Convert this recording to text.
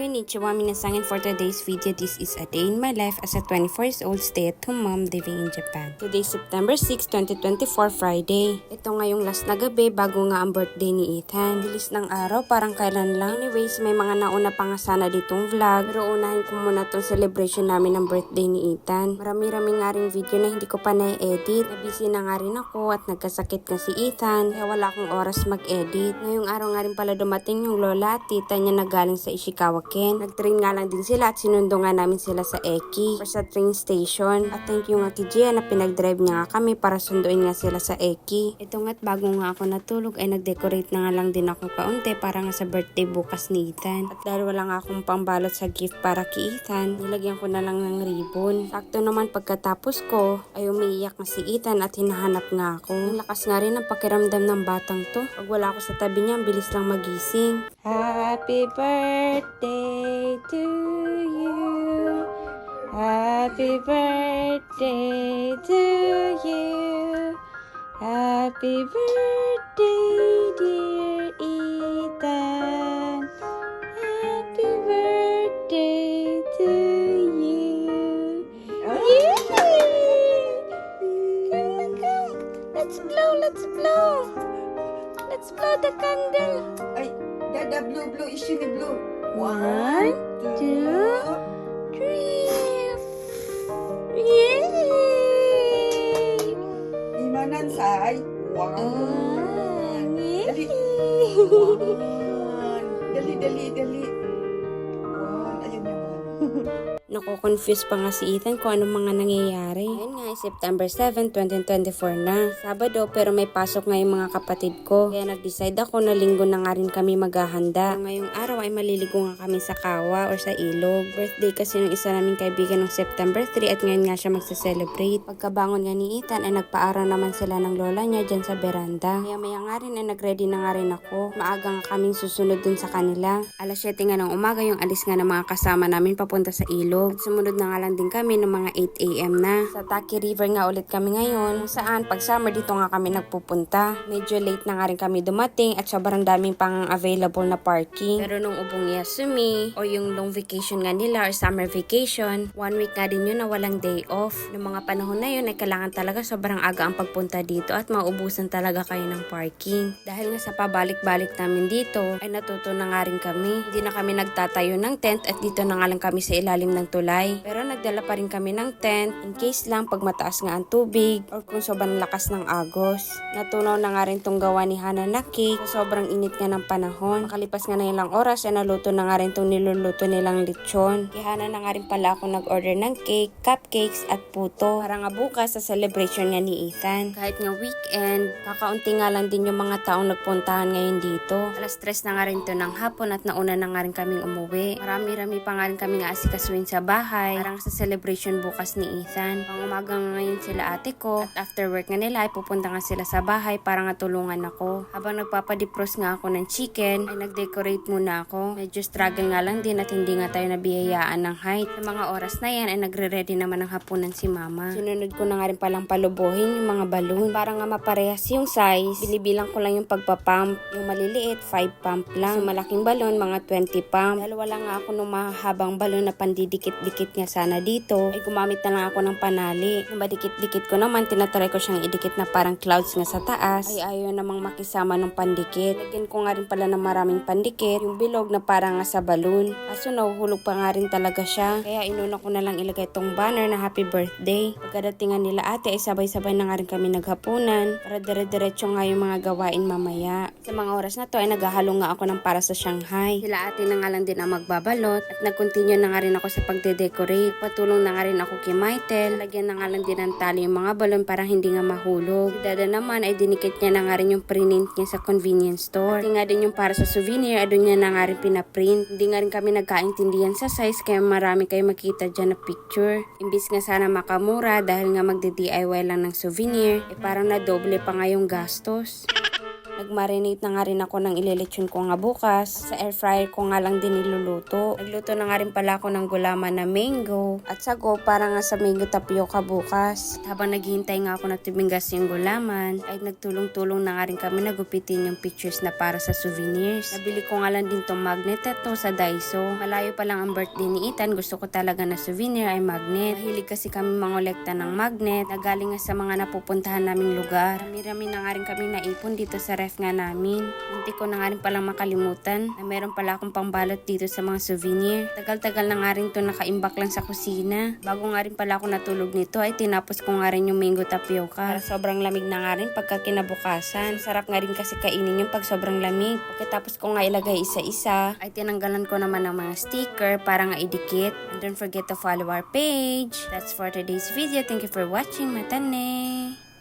Konnichiwa minasan, and for today's video, this is a day in my life as a 24-year-old stay-at-home mom living in Japan. Today, September 6, 2024, Friday. Ito ngayong last na gabi bago nga ang birthday ni Ethan. Bilis ng araw, parang kailan lang. Anyways, may mga nauna pa nga sana ditong vlog. Pero unahin ko muna tong celebration namin ng birthday ni Ethan. Marami-rami nga rin video na hindi ko pa na-edit. Nabisi na nga rin ako at nagkasakit na si Ethan. Kaya wala akong oras mag-edit. Ngayong araw nga rin pala dumating yung lola at tita niya na galing sa Ishikawa. Nag-train nga lang din sila at sinundo nga namin sila sa Eki or sa train station. At thank you nga kay Gia na pinag-drive niya nga kami para sunduin nga sila sa Eki. Ito nga't bago nga ako natulog ay nag-decorate na nga lang din ako kaunti para nga sa birthday bukas ni Ethan. At dahil wala nga akong pambalot sa gift para kay Ethan, nilagyan ko na lang ng ribbon. Sakto naman pagkatapos ko ay umiiyak na si Ethan at hinahanap nga ako. Ang lakas nga rin ang pakiramdam ng batang to. Pag wala ako sa tabi niya, ang bilis lang magising. Happy birthday to you. Happy birthday to you. Happy birthday, dear Ethan. Happy birthday to you. Yay! Come. Let's blow, let's blow. Let's blow the candle. Ay, dada blue, issue ni blue. 1, 2, 3. Yay! Imanan say. One. Yay! Dali. One. Ayun naman. Nako-confuse pa nga si Ethan kung anong mga nangyayari. Ayun nga, September 7, 2024 na. Sabado, pero may pasok nga yung mga kapatid ko. Kaya nag-decide ako na linggo na nga rin kami maghahanda. Ngayong araw ay maliligo nga kami sa kawa or sa ilog. Birthday kasi ng isa naming kaibigan ng September 3 at ngayon nga siya magsa-celebrate. Pagkabangon nga ni Ethan ay nagpaara naman sila ng lola niya dyan sa beranda. Kaya maya nga rin ay nag-ready na nga rin ako. Maaga nga kaming susunod dun sa kanila. Alas 7 nga ng umaga yung alis nga ng mga kasama namin papunta sa ilog. At sumunod na nga lang din kami ng mga 8 a.m. na. Sa Taki River nga ulit kami ngayon. Saan pag summer dito nga kami nagpupunta. Medyo late na nga rin kami dumating at sobrang daming pang available na parking. Pero nung ubong Yasumi o yung long vacation nga nila or summer vacation, 1 week nga din yun na walang day off. Noong mga panahon na yun ay kailangan talaga sobrang aga ang pagpunta dito at maubusan talaga kayo ng parking. Dahil nga sa pabalik-balik namin dito ay natuto na nga rin kami. Hindi na kami nagtatayo ng tent at dito na nga lang kami sa ilalim ng tulay. Pero nagdala pa rin kami ng tent in case lang pag mataas nga ang tubig or kung sobrang lakas ng agos. Natunaw na nga rin tong gawa ni Hana na cake sa sobrang init nga ng panahon. Makalipas nga na ilang oras ay naluto na nga rin tong niluluto nilang lechon. Kaya Hana na nga rin pala ako nag-order ng cake, cupcakes at puto para nga bukas sa celebration nga ni Ethan. Kahit nga weekend, kakaunti nga lang din yung mga taong nagpuntahan ngayon dito. Alas 3 na nga rin to ng hapon at nauna na nga rin kaming umuwi. Marami-rami pa nga rin kami nga asikasuin sa bahay parang sa celebration bukas ni Ethan. Pang umaga ngayon sila ate ko at after work nga nila ay pupunta nga sila sa bahay para nga tulungan ako. Habang nagpapadipros nga ako ng chicken ay nag-decorate muna ako. Medyo struggle nga lang din at hindi nga tayo nabiyayaan ng height. Sa mga oras na yan ay nagre-ready naman ng hapunan si mama. Sinunod ko na nga rin palang palubuhin yung mga balloon para nga maparehas yung size. Binibilang ko lang yung pagpapump. Yung maliliit 5 pump lang. Yung malaking balloon mga 20 pump. Dahil wala nga ako nung mahabang balloon na pandidikit-dikit nga sana dito ay gumamit na lang ako ng panali. Nung madikit-dikit ko naman, tinatry ko siyang idikit na parang clouds nga sa taas ay ayaw namang makisama ng pandikit. Lagyan ko nga rin pala ng maraming pandikit yung bilog na parang nga sa balloon. Kaso nahuhulog pa nga rin talaga siya. Kaya inuna ko na lang ilagay tong banner na happy birthday. Pagkadatingan nila ate ay sabay-sabay na nga rin kami naghapunan para dire-diretso nga yung mga gawain mamaya. Sa mga oras na to ay naghahalo nga ako ng para sa Shanghai. Sila ate na nga lang din ang magbabalot at nag-continue na nga rin ako sa pagde-decorate. Patulong na nga rin ako kay Maitel. Lagyan na nga lang din ng tali yung mga balon para hindi nga mahulog. Si Dada naman ay dinikit niya na nga rin yung print niya sa convenience store. Pati nga din yung para sa souvenir, doon niya na nga rin pinaprint. Hindi nga rin kami nagkaintindihan sa size kaya marami kayo makita dyan na picture. Imbis nga sana makamura dahil nga magde-DIY lang ng souvenir, parang na doble pa nga yung gastos. Nagmarinate na nga rin ako ng ilelechon ko nga bukas. At sa air fryer ko nga lang din niluluto. Nagluto na nga rin pala ako ng gulaman na mango at sago para nga sa mango tapioca bukas. At habang naghihintay nga ako na tuminggas yung gulaman, ay nagtulong-tulong na nga rin kami nagupitin yung pictures na para sa souvenirs. Nabili ko nga lang din tong magnet na to sa Daiso. Malayo pa lang ang birthday ni Ethan, gusto ko talaga na souvenir ay magnet. Mahilig kasi kami mangolekta ng magnet na galing nga sa mga napupuntahan naming lugar. Rami-rami na nga rin kami naipon dito sa ref nga namin. Hindi ko na nga rin palang makalimutan na meron pala akong pangbalot dito sa mga souvenir. Tagal-tagal na nga rin to nakaimbak lang sa kusina. Bago nga rin pala ako natulog nito ay tinapos ko nga rin yung mango tapioca. Para sobrang lamig na nga rin pagka kinabukasan. Sarap nga rin kasi kainin yung pag sobrang lamig. Pagkatapos ko nga ilagay isa-isa ay tinanggalan ko naman ng mga sticker para nga idikit. And don't forget to follow our page. That's for today's video. Thank you for watching. Matane!